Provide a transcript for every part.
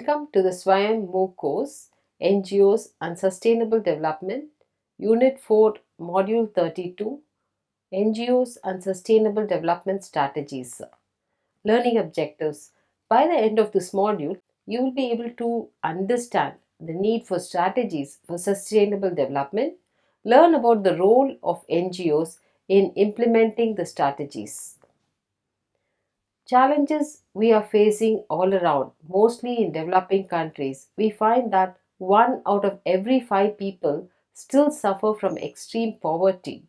Welcome to the Swayam MOOC course, NGOs and Sustainable Development, Unit 4, Module 32, NGOs and Sustainable Development Strategies. Learning objectives. By the end of this module, you will be able to understand the need for strategies for sustainable development, learn about the role of NGOs in implementing the strategies. Challenges we are facing all around, mostly in developing countries, we find that 1 out of every 5 people still suffer from extreme poverty.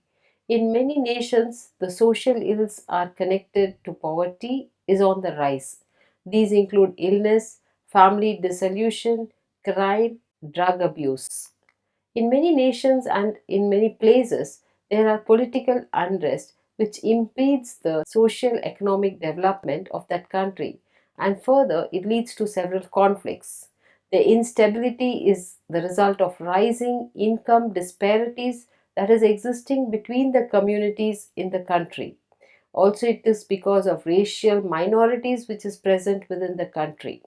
In many nations, the social ills are connected to poverty is on the rise. These include illness, family dissolution, crime, drug abuse. In many nations and in many places, there are political unrest which impedes the social economic development of that country, and further it leads to several conflicts. The instability is the result of rising income disparities that is existing between the communities in the country. Also, it is because of racial minorities which is present within the country.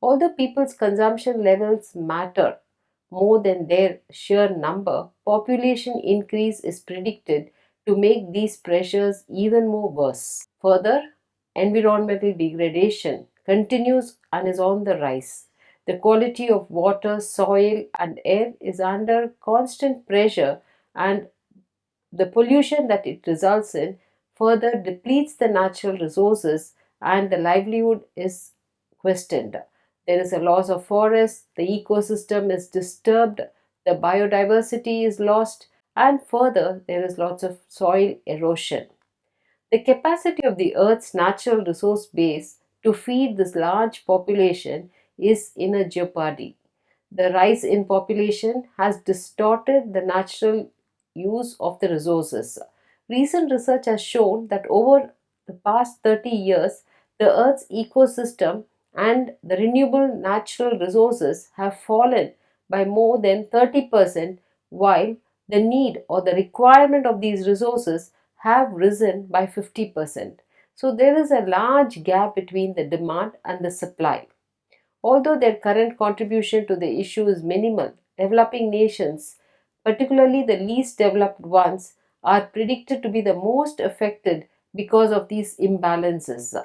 Although people's consumption levels matter more than their sheer number, population increase is predicted to make these pressures even more worse. Further, environmental degradation continues and is on the rise. The quality of water, soil, and air is under constant pressure, and the pollution that it results in further depletes the natural resources, and the livelihood is questioned. There is a loss of forests, the ecosystem is disturbed, the biodiversity is lost, and further there is lots of soil erosion. The capacity of the Earth's natural resource base to feed this large population is in a jeopardy. The rise in population has distorted the natural use of the resources. Recent research has shown that over the past 30 years, the Earth's ecosystem and the renewable natural resources have fallen by more than 30%, while the need or the requirement of these resources have risen by 50%. So there is a large gap between the demand and the supply. Although their current contribution to the issue is minimal, developing nations, particularly the least developed ones, are predicted to be the most affected because of these imbalances.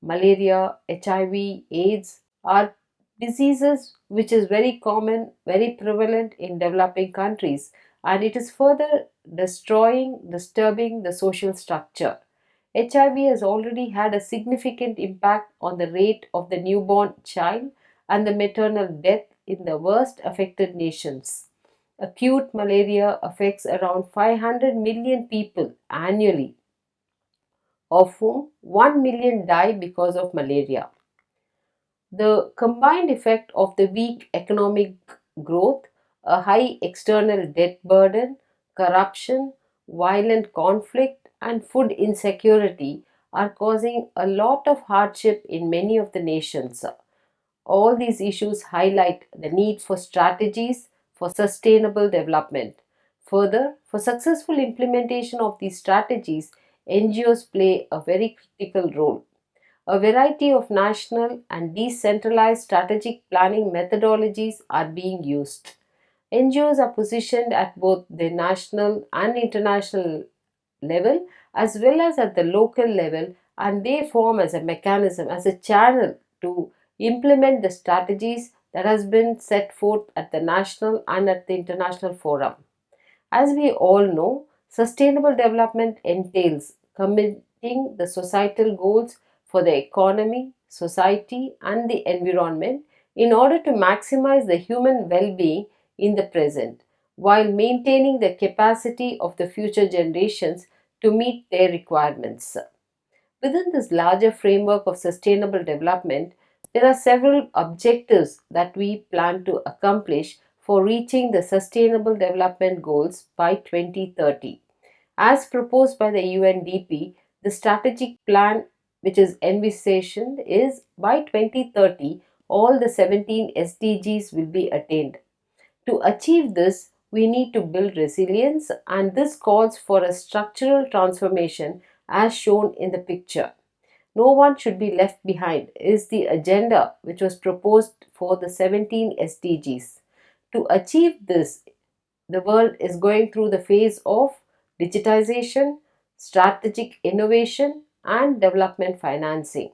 Malaria, HIV, AIDS are diseases which is very common, very prevalent in developing countries, and it is further disturbing the social structure. HIV has already had a significant impact on the rate of the newborn child and the maternal death in the worst affected nations. Acute malaria affects around 500 million people annually, of whom 1 million die because of malaria. The combined effect of the weak economic growth, a high external debt burden, corruption, violent conflict, and food insecurity are causing a lot of hardship in many of the nations. All these issues highlight the need for strategies for sustainable development. Further, for successful implementation of these strategies, NGOs play a very critical role. A variety of national and decentralized strategic planning methodologies are being used. NGOs are positioned at both the national and international level as well as at the local level, and they form as a mechanism, as a channel to implement the strategies that has been set forth at the national and at the international forum. As we all know, sustainable development entails committing the societal goals for the economy, society, and the environment in order to maximize the human well being in the present, while maintaining the capacity of the future generations to meet their requirements. Within this larger framework of sustainable development, there are several objectives that we plan to accomplish for reaching the Sustainable Development Goals by 2030. As proposed by the UNDP, the strategic plan which is envisaged is by 2030 all the 17 SDGs will be attained. To achieve this, we need to build resilience, and this calls for a structural transformation as shown in the picture. no one should be left behind is the agenda which was proposed for the 17 SDGs. To achieve this, the world is going through the phase of digitization, strategic innovation, and development financing.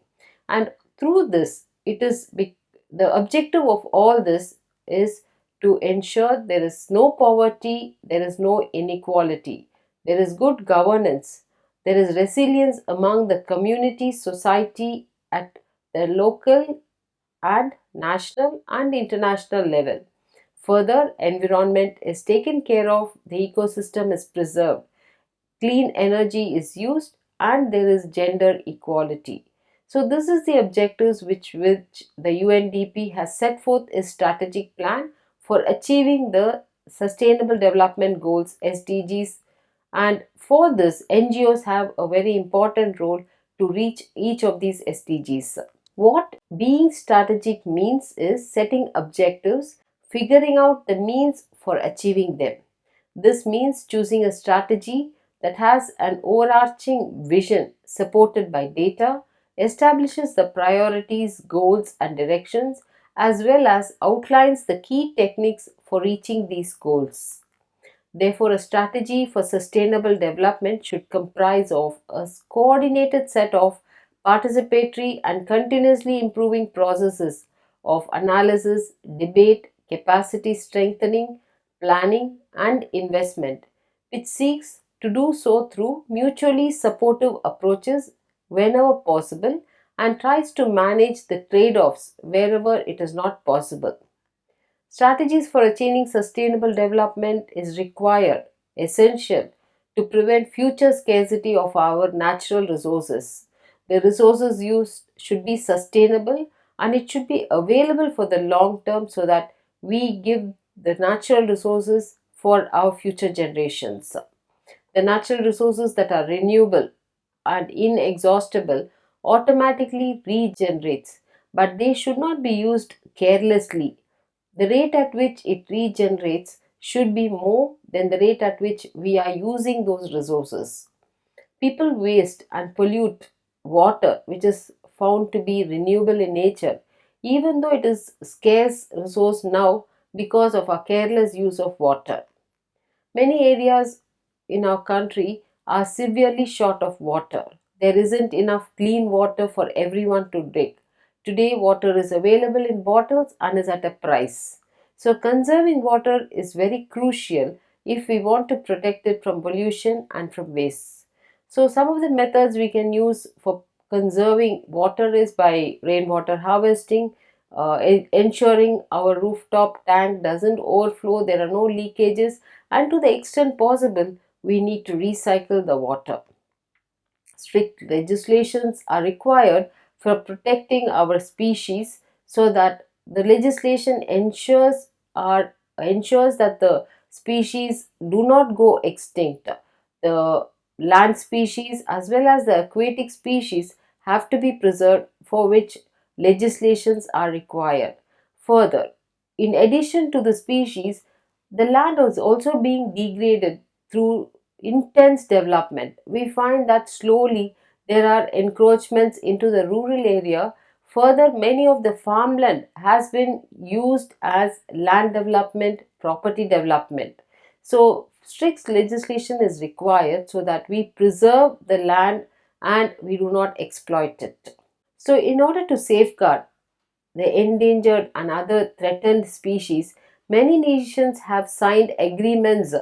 And through this, the objective of all this is to ensure there is no poverty, there is no inequality, there is good governance, there is resilience among the community, society at the local and national and international level. Further, environment is taken care of, the ecosystem is preserved, clean energy is used, and there is gender equality. So this is the objectives which the UNDP has set forth its strategic plan for achieving the Sustainable Development Goals SDGs, and for this NGOs have a very important role to reach each of these SDGs. What being strategic means is setting objectives, figuring out the means for achieving them. This means choosing a strategy that has an overarching vision supported by data, establishes the priorities, goals, and directions, as well as outlines the key techniques for reaching these goals. Therefore, a strategy for sustainable development should comprise of a coordinated set of participatory and continuously improving processes of analysis, debate, capacity strengthening, planning, and investment, which seeks to do so through mutually supportive approaches whenever possible and tries to manage the trade offs wherever it is not possible. Strategies for achieving sustainable development is required, essential to prevent future scarcity of our natural resources. The resources used should be sustainable and it should be available for the long term so that we give the natural resources for our future generations. The natural resources that are renewable and inexhaustible automatically regenerates, but they should not be used carelessly. The rate at which it regenerates should be more than the rate at which we are using those resources. People waste and pollute water, which is found to be renewable in nature, even though it is scarce resource now because of our careless use of water. Many areas in our country are severely short of water. There isn't enough clean water for everyone to drink. Today, water is available in bottles and is at a price. So, conserving water is very crucial if we want to protect it from pollution and from waste. So, some of the methods we can use for conserving water is by rainwater harvesting, ensuring our rooftop tank doesn't overflow, there are no leakages, and to the extent possible, we need to recycle the water. Strict legislations are required for protecting our species so that the legislation ensures that the species do not go extinct. The land species as well as the aquatic species have to be preserved, for which legislations are required. Further, in addition to the species, the land is also being degraded through intense development. We find that slowly there are encroachments into the rural area. Further, many of the farmland has been used as land development, property development. So, strict legislation is required so that we preserve the land and we do not exploit it. So, in order to safeguard the endangered and other threatened species, many nations have signed agreements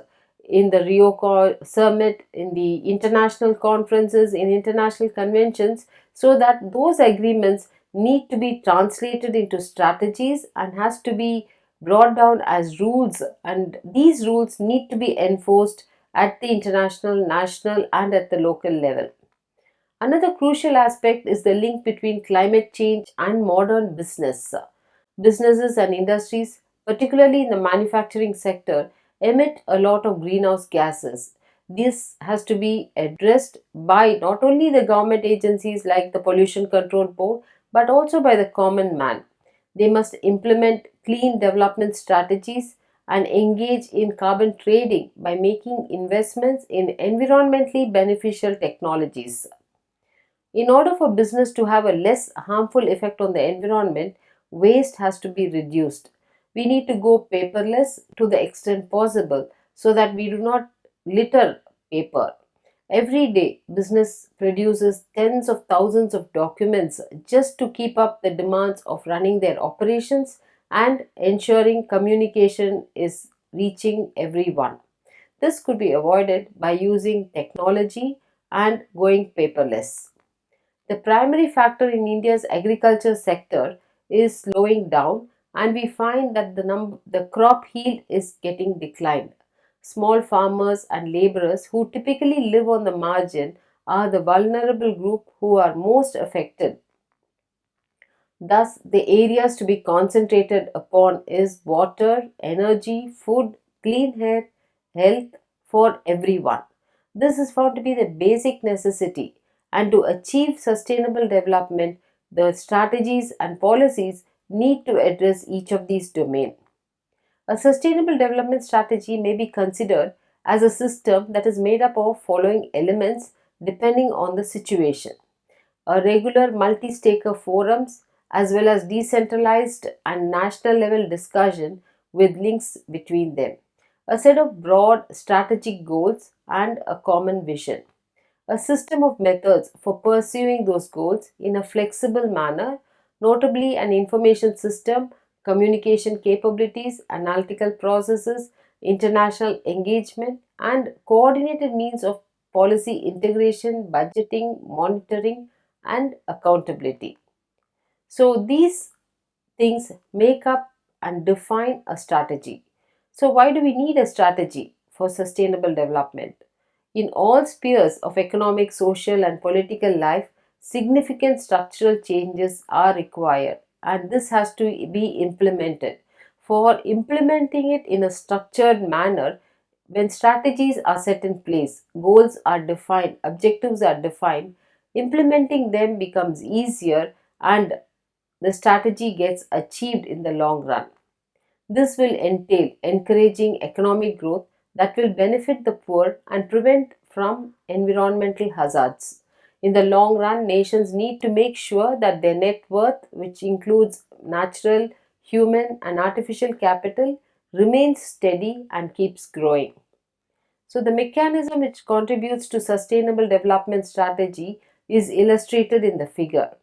in the Rio summit, in the international conferences, in international conventions, so that those agreements need to be translated into strategies and has to be brought down as rules, and these rules need to be enforced at the international, national, and at the local level. Another crucial aspect is the link between climate change and modern business. Businesses and industries, particularly in the manufacturing sector, emit a lot of greenhouse gases. This has to be addressed by not only the government agencies like the Pollution Control Board, but also by the common man. They must implement clean development strategies and engage in carbon trading by making investments in environmentally beneficial technologies. In order for business to have a less harmful effect on the environment, waste has to be reduced. We need to go paperless to the extent possible so that we do not litter paper. Every day, business produces tens of thousands of documents just to keep up the demands of running their operations and ensuring communication is reaching everyone. This could be avoided by using technology and going paperless. The primary factor in India's agriculture sector is slowing down, and we find that the crop yield is getting declined. Small farmers and laborers who typically live on the margin are the vulnerable group who are most affected. Thus, the areas to be concentrated upon is water, energy, food, clean air, health for everyone. This is found to be the basic necessity, and to achieve sustainable development, the strategies and policies need to address each of these domains. A sustainable development strategy may be considered as a system that is made up of following elements depending on the situation: a regular multi-stakeholder forums as well as decentralized and national level discussion with links between them, a set of broad strategic goals and a common vision, a system of methods for pursuing those goals in a flexible manner, notably an information system, communication capabilities, analytical processes, international engagement, and coordinated means of policy integration, budgeting, monitoring, and accountability. So, these things make up and define a strategy. So, why do we need a strategy for sustainable development? In all spheres of economic, social, and political life, significant structural changes are required, and this has to be implemented. For implementing it in a structured manner, when strategies are set in place, goals are defined, objectives are defined, implementing them becomes easier and the strategy gets achieved in the long run. This will entail encouraging economic growth that will benefit the poor and prevent from environmental hazards. In the long run, nations need to make sure that their net worth, which includes natural, human, and artificial capital, remains steady and keeps growing. So, the mechanism which contributes to sustainable development strategy is illustrated in the figure.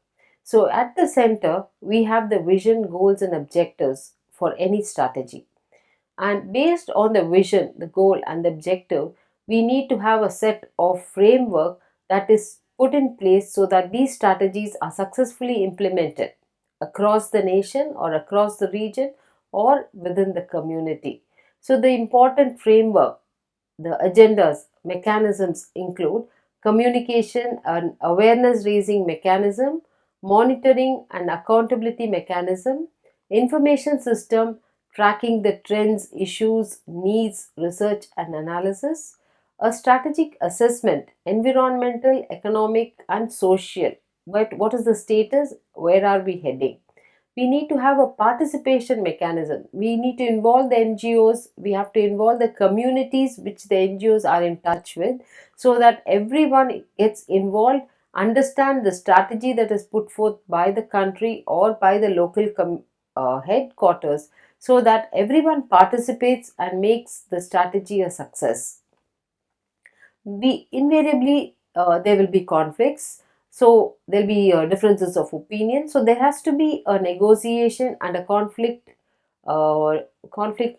So, at the center, we have the vision, goals, and objectives for any strategy. And based on the vision, the goal, and the objective, we need to have a set of framework that is put in place so that these strategies are successfully implemented across the nation or across the region or within the community. So, the important framework, the agendas, mechanisms include communication and awareness raising mechanism, monitoring and accountability mechanism, information system tracking the trends, issues, needs, research and analysis, a strategic assessment, environmental, economic and social. But what is the status? Where are we heading? We need to have a participation mechanism. We need to involve the NGOs, we have to involve the communities which the NGOs are in touch with, so that everyone gets involved, understand the strategy that is put forth by the country or by the local headquarters, so that everyone participates and makes the strategy a success. We invariably there will be conflicts, so there'll be differences of opinion, so there has to be a negotiation and a conflict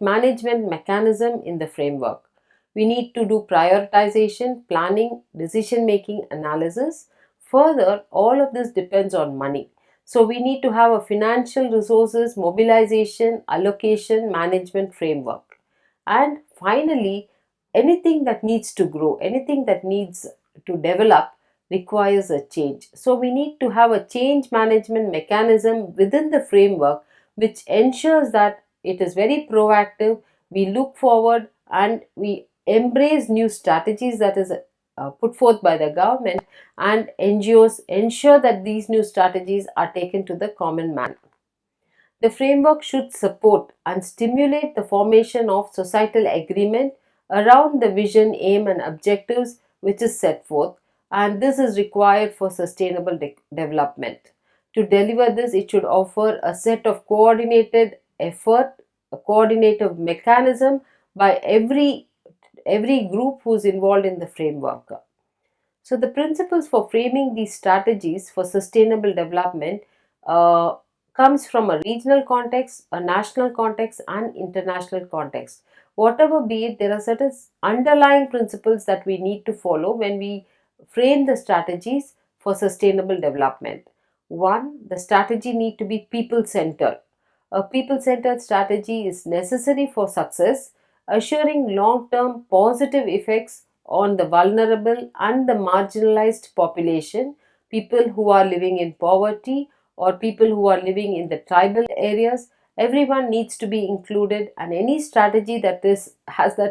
management mechanism in the framework. We need to do prioritization, planning, decision making, analysis. Further, all of this depends on money, so we need to have a financial resources mobilization, allocation, management framework. And finally, anything that needs to grow, anything that needs to develop requires a change. So, we need to have a change management mechanism within the framework which ensures that it is very proactive, we look forward and we embrace new strategies that is put forth by the government, and NGOs ensure that these new strategies are taken to the common man. The framework should support and stimulate the formation of societal agreement around the vision, aim, and objectives which is set forth. and this is required for sustainable development. To deliver this, it should offer a set of coordinated effort, a coordinated mechanism by every group who is involved in the framework. So, the principles for framing these strategies for sustainable development uh, comes from a regional context, a national context, and international context. Whatever be it, there are certain underlying principles that we need to follow when we frame the strategies for sustainable development. One, the strategy need to be people centered. A people centered strategy is necessary for success, assuring long term positive effects on the vulnerable and the marginalized population, people who are living in poverty or people who are living in the tribal areas. Everyone needs to be included, and any strategy that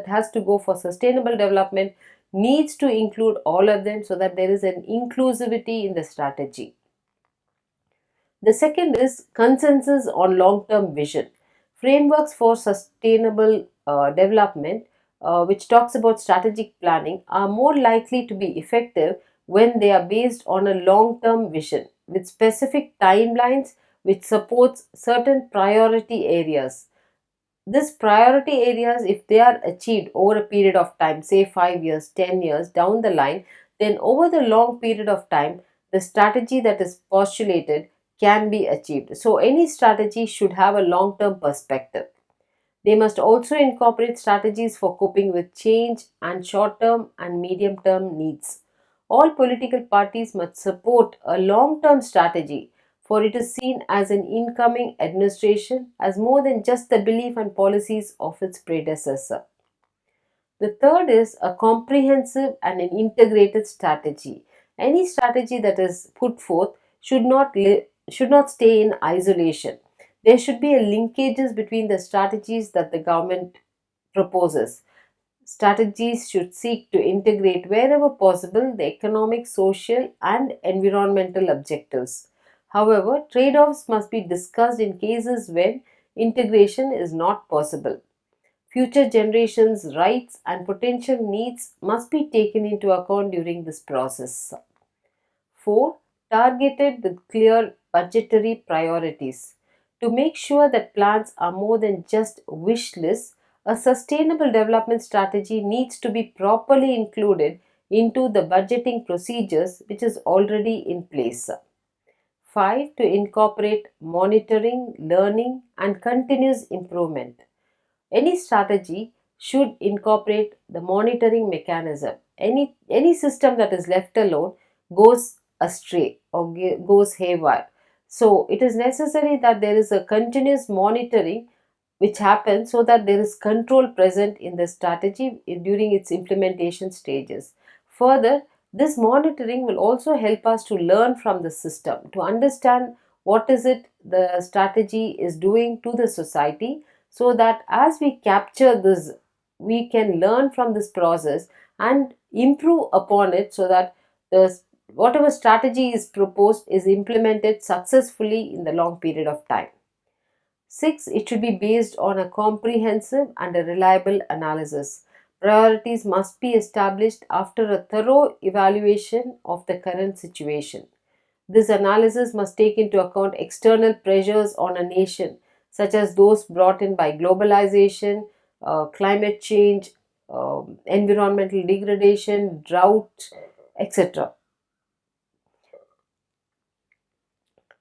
has to go for sustainable development needs to include all of them so that there is an inclusivity in the strategy. The second is consensus on long term vision. Frameworks for sustainable development, which talks about strategic planning, are more likely to be effective when they are based on a long term vision with specific timelines which supports certain priority areas. These priority areas, if they are achieved over a period of time, say 5 years, 10 years down the line, then over the long period of time, the strategy that is postulated can be achieved. So, any strategy should have a long term perspective. They must also incorporate strategies for coping with change and short term and medium term needs. All political parties must support a long term strategy, for it is seen as an incoming administration as more than just the belief and policies of its predecessor. The third is a comprehensive and an integrated strategy. Any strategy that is put forth should not stay in isolation. There should be a linkages between the strategies that the government proposes. Strategies should seek to integrate wherever possible the economic, social, and environmental objectives. However, trade offs must be discussed in cases when integration is not possible. Future generations' rights and potential needs must be taken into account during this process. 4. Targeted with clear budgetary priorities. To make sure that plans are more than just wish lists, a sustainable development strategy needs to be properly included into the budgeting procedures which is already in place. 5. To incorporate monitoring, learning, and continuous improvement. Any strategy should incorporate the monitoring mechanism. Any system that is left alone goes astray or goes haywire. So it is necessary that there is a continuous monitoring which happens so that there is control present in the strategy during its implementation stages. Further, this monitoring will also help us to learn from the system, to understand what is it the strategy is doing to the society, so that as we capture this, we can learn from this process and improve upon it so that the whatever strategy is proposed is implemented successfully in the long period of time. 6. It should be based on a comprehensive and a reliable analysis. Priorities must be established after a thorough evaluation of the current situation. This analysis must take into account external pressures on a nation, such as those brought in by globalization, climate change, environmental degradation, drought, etc.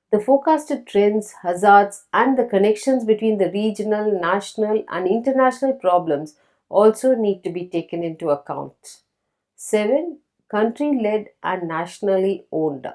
The forecasted trends, hazards, and the connections between the regional, national, and international problems also need to be taken into account. 7. Country led and nationally owned.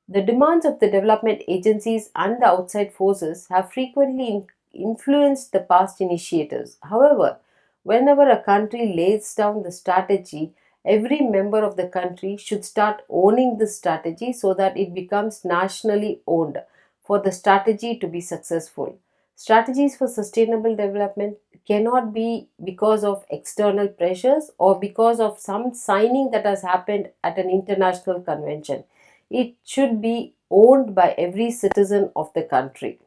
The demands of the development agencies and the outside forces have frequently influenced the past initiatives. However, whenever a country lays down the strategy, every member of the country should start owning this strategy so that it becomes nationally owned for the strategy to be successful. Strategies for sustainable development cannot be because of external pressures or because of some signing that has happened at an international convention. It should be owned by every citizen of the country.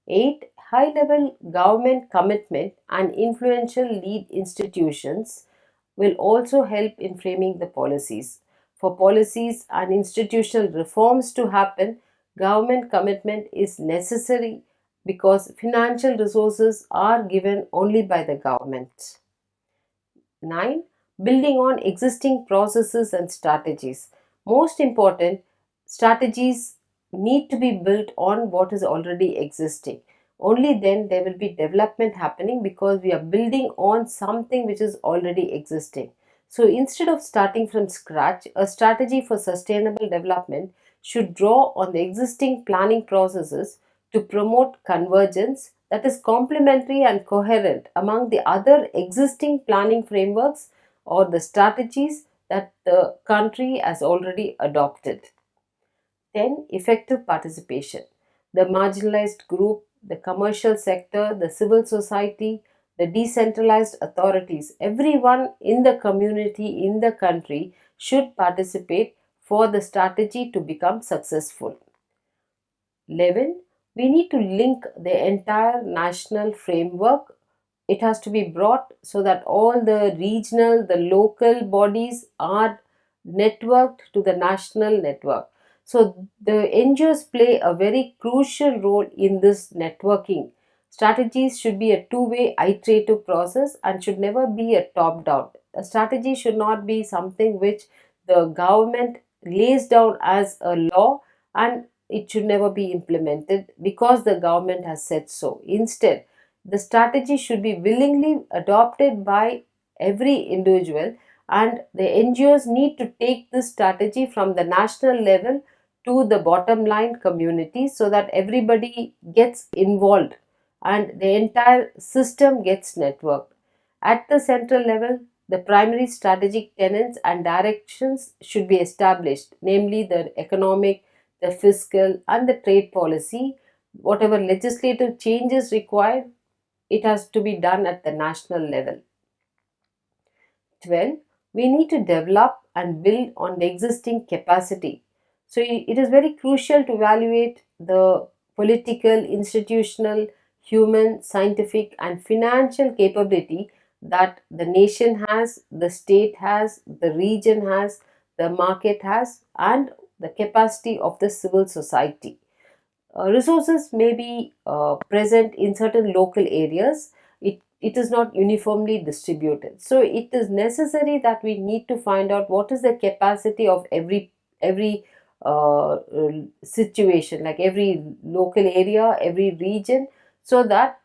8. High level government commitment and influential lead institutions will also help in framing the policies. For policies and institutional reforms to happen, government commitment is necessary because financial resources are given only by the government. 9. Building on existing processes and strategies. Most important, strategies need to be built on what is already existing. Only then there will be development happening because we are building on something which is already existing. So instead of starting from scratch, a strategy for sustainable development should draw on the existing planning processes to promote convergence, that is complementary and coherent among the other existing planning frameworks or the strategies that the country has already adopted. 10. Effective participation. The marginalized group, the commercial sector, the civil society, the decentralized authorities, everyone in the community, in the country should participate for the strategy to become successful. 11. We need to link the entire national framework. It has to be brought so that all the regional, the local bodies are networked to the national network. So the NGOs play a very crucial role in this networking. Strategies should be a two-way iterative process and should never be a top-down. A strategy should not be something which the government lays down as a law and it should never be implemented because the government has said so. Instead, the strategy should be willingly adopted by every individual, and the NGOs need to take this strategy from the national level to the bottom line community so that everybody gets involved and the entire system gets networked. At the central level, the primary strategic tenets and directions should be established, namely the economic, the fiscal, and the trade policy. Whatever legislative changes required, it has to be done at the national level. 12. We need to develop and build on the existing capacity. So it is very crucial to evaluate the political, institutional, human, scientific, and financial capability that the nation has, the state has, the region has, the market has, and the capacity of the civil society. Resources may be present in certain local areas. It is not uniformly distributed. So it is necessary that we need to find out what is the capacity of every situation, like every local area, every region, so that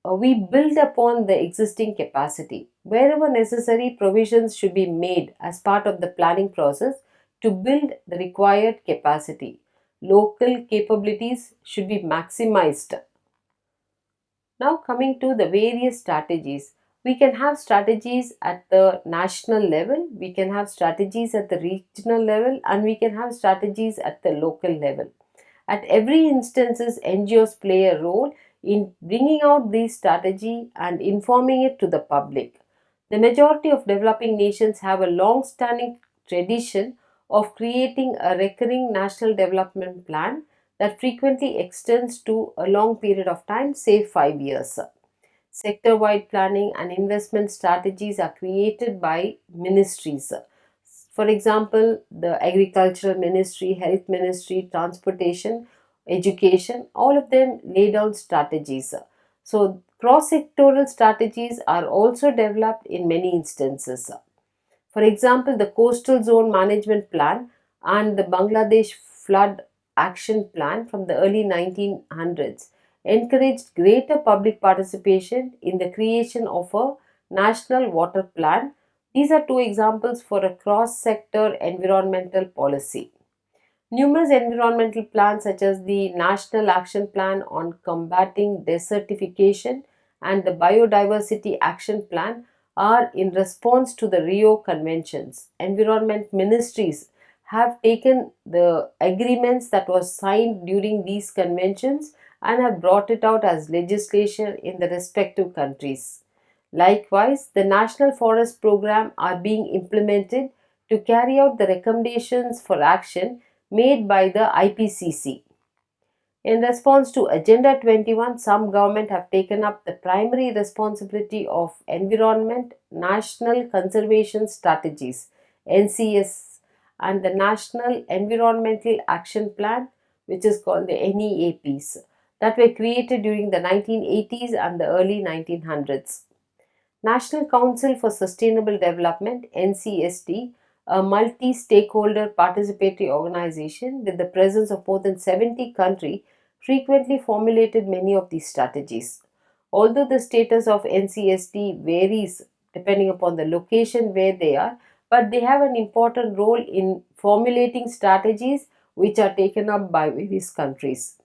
we build upon the existing capacity. Wherever necessary, provisions should be made as part of the planning process to build the required capacity. Local capabilities should be maximized. Now, coming to the various strategies, we can have strategies at the national level, we can have strategies at the regional level, and we can have strategies at the local level. At every instances, NGOs play a role in bringing out these strategy and informing it to the public. The majority of developing nations have a long-standing tradition of creating a recurring national development plan that frequently extends to a long period of time, say 5 years. Sector-wide planning and investment strategies are created by ministries. For example, the agricultural ministry, health ministry, transportation, education, all of them lay down strategies. So cross-sectoral strategies are also developed in many instances. For example, the Coastal Zone Management Plan and the Bangladesh Flood Action Plan from the early 1900s encouraged greater public participation in the creation of a national water plan. These are two examples for a cross-sector environmental policy. Numerous environmental plans such as the National Action Plan on Combating Desertification and the Biodiversity Action Plan are in response to the Rio Conventions. Environment ministries have taken the agreements that was signed during these conventions and have brought it out as legislation in the respective countries. Likewise, the National Forest Program are being implemented to carry out the recommendations for action made by the IPCC. In response to Agenda 21, some governments have taken up the primary responsibility of environment national conservation strategies (NCS) and the National Environmental Action Plan, which is called the NEAPs, that were created during the 1980s and the early 1900s. National Council for Sustainable Development (NCSD), a multi-stakeholder participatory organization with the presence of more than 70 countries, frequently formulated many of these strategies. Although the status of NCSD varies depending upon the location where they are, but they have an important role in formulating strategies which are taken up by various countries.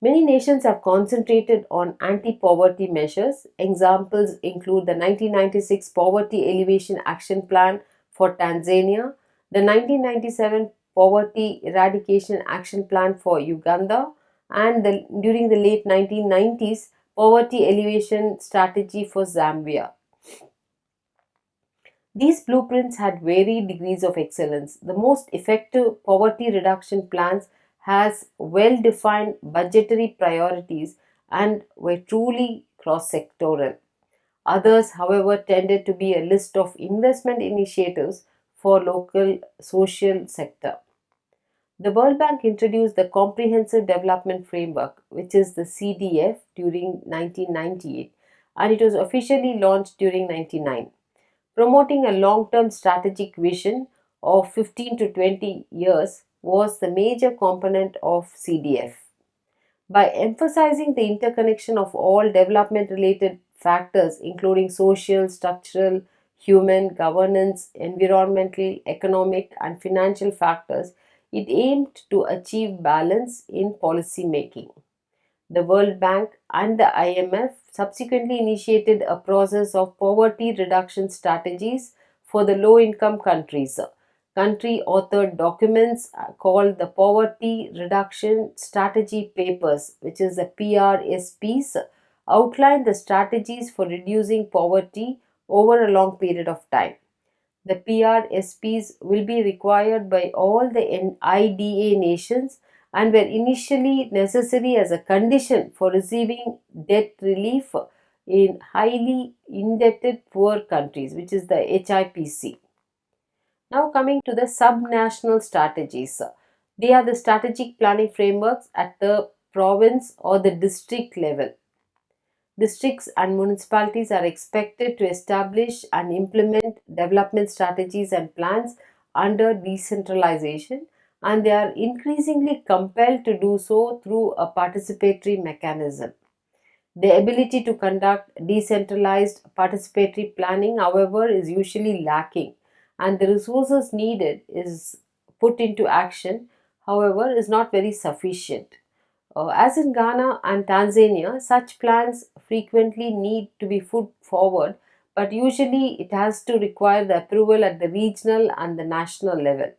Many nations have concentrated on anti poverty measures. Examples include the 1996 Poverty Alleviation Action Plan for Tanzania, the 1997 Poverty Eradication Action Plan for Uganda, and during the late 1990s Poverty Alleviation Strategy for Zambia. These blueprints had varied degrees of excellence. The most effective poverty reduction plans has well-defined budgetary priorities and were truly cross-sectoral. Others, however, tended to be a list of investment initiatives for local social sector. The World Bank introduced the Comprehensive Development Framework, which is the CDF, during 1998, and it was officially launched during 1999. Promoting a long term strategic vision of 15 to 20 years was the major component of CDF. By emphasizing the interconnection of all development related factors, including social, structural, human, governance, environmental, economic, and financial factors, it aimed to achieve balance in policy making. The World Bank and the IMF subsequently initiated a process of poverty reduction strategies for the low income countries. Country authored documents called the Poverty Reduction Strategy Papers, which is the PRSPs, outline the strategies for reducing poverty over a long period of time. The PRSPs will be required by all the IDA nations and were initially necessary as a condition for receiving debt relief in highly indebted poor countries, which is the HIPC. Now, coming to the subnational strategies, they are the strategic planning frameworks at the province or the district level. Districts and municipalities are expected to establish and implement development strategies and plans under decentralization, and they are increasingly compelled to do so through a participatory mechanism. The ability to conduct decentralized participatory planning, however, is usually lacking, and the resources needed is put into action, however, is not very sufficient. As in Ghana and Tanzania, such plans frequently need to be put forward, but usually it has to require the approval at the regional and the national level.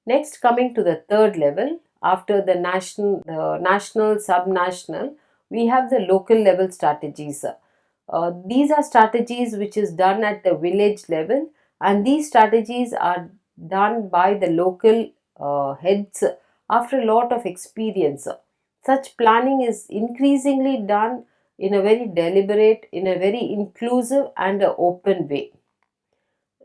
Next, coming to the third level, after the national, subnational, we have the local level strategies. These are strategies which is done at the village level, and these strategies are done by the local heads after a lot of experience. Such planning is increasingly done in a very deliberate, in a very inclusive and a open way.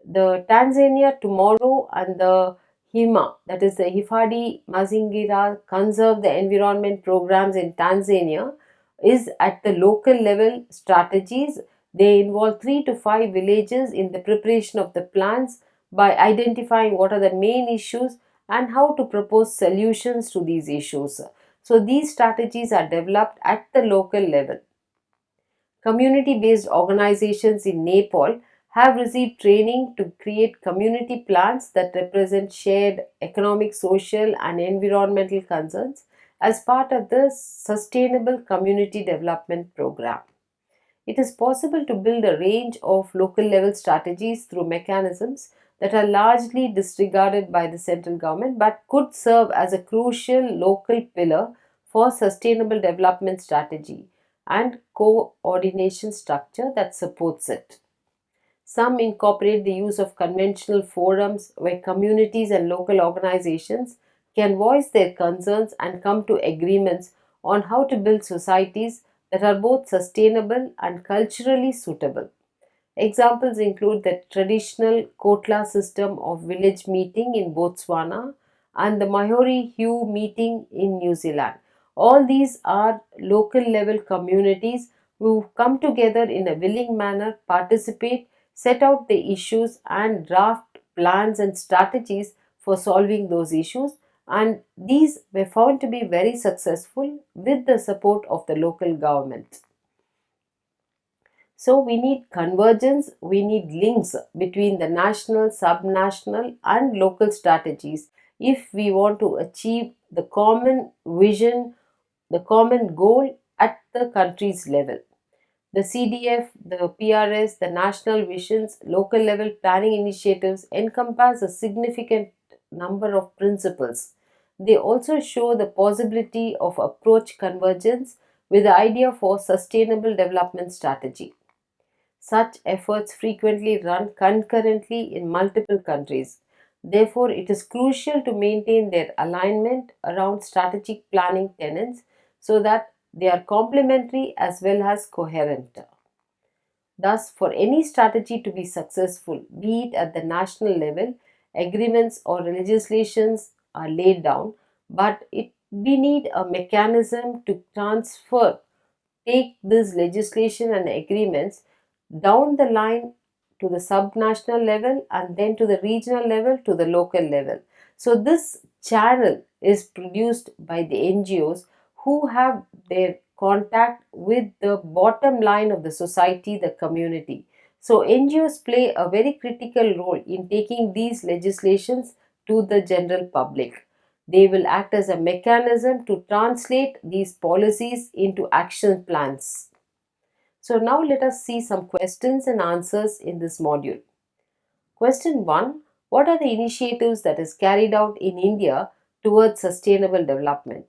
The Tanzania Tomorrow and the HIMA, that is the Hifadhi Mazingira Conserve the Environment programs in Tanzania, is at the local level strategies. They involve 3 to 5 villages in the preparation of the plans by identifying what are the main issues and how to propose solutions to these issues. So, these strategies are developed at the local level. Community based organizations in Nepal have received training to create community plans that represent shared economic, social, and environmental concerns as part of the Sustainable Community Development Program. It is possible to build a range of local level strategies through mechanisms that are largely disregarded by the central government but could serve as a crucial local pillar for sustainable development strategy and coordination structure that supports it. Some incorporate the use of conventional forums where communities and local organizations can voice their concerns and come to agreements on how to build societies that are both sustainable and culturally suitable. Examples include the traditional Kotla system of village meeting in Botswana and the Maori Hue meeting in New Zealand. All these are local level communities who come together in a willing manner, participate, set out the issues, and draft plans and strategies for solving those issues. And these were found to be very successful with the support of the local government. So we need convergence, we need links between the national, subnational and local strategies if we want to achieve the common vision, the common goal at the country's level. The CDF, the PRS, the national visions, local level planning initiatives encompass a significant number of principles. They also show the possibility of approach convergence with the idea for sustainable development strategy. Such efforts frequently run concurrently in multiple countries. Therefore, it is crucial to maintain their alignment around strategic planning tenets so that they are complementary as well as coherent. Thus, for any strategy to be successful, be it at the national level, agreements or legislations are laid down, but we need a mechanism to take this legislation and agreements down the line to the subnational level and then to the regional level to the local level. So this channel is produced by the NGOs who have their contact with the bottom line of the society, the community. So NGOs play a very critical role in taking these legislations to the general public. They will act as a mechanism to translate these policies into action plans. So now let us see some questions and answers in this module. Question 1. What are the initiatives that is carried out in India towards sustainable development?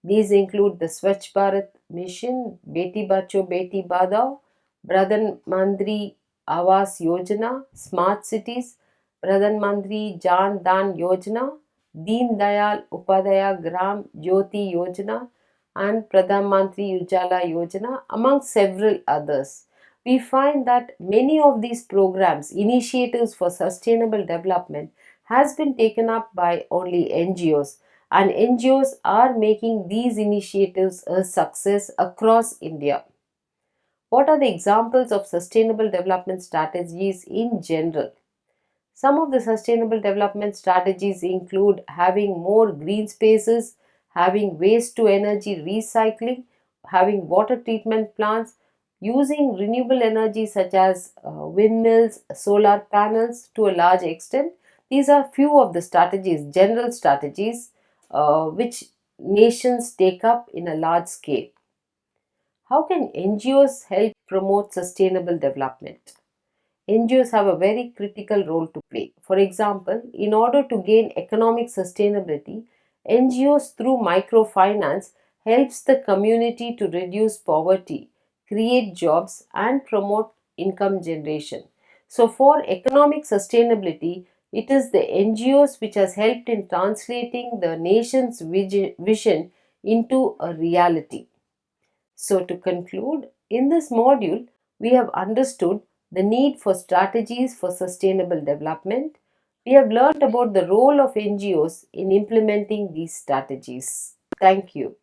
These include the Swachh Bharat Mission, Beti Bacho Beti Badao, Pradhan Mantri Awas Yojana, Smart Cities, Pradhan Mantri Jan Dan Yojana, Deen Dayal Upadhyaya Gram Jyoti Yojana, and Pradhan Mantri Ujjala Yojana, among several others. We find that many of these programs, initiatives for sustainable development, has been taken up by only NGOs, and NGOs are making these initiatives a success across India. What are the examples of sustainable development strategies in general? Some of the sustainable development strategies include having more green spaces, having waste to energy recycling, having water treatment plants, using renewable energy such as windmills, solar panels to a large extent. These are few of the strategies, general strategies, which nations take up in a large scale. How can NGOs help promote sustainable development? NGOs have a very critical role to play. For example, in order to gain economic sustainability, NGOs through microfinance helps the community to reduce poverty, create jobs and promote income generation. So for economic sustainability, it is the NGOs which has helped in translating the nation's vision into a reality. So, to conclude, in this module, we have understood the need for strategies for sustainable development. We have learned about the role of NGOs in implementing these strategies. Thank you.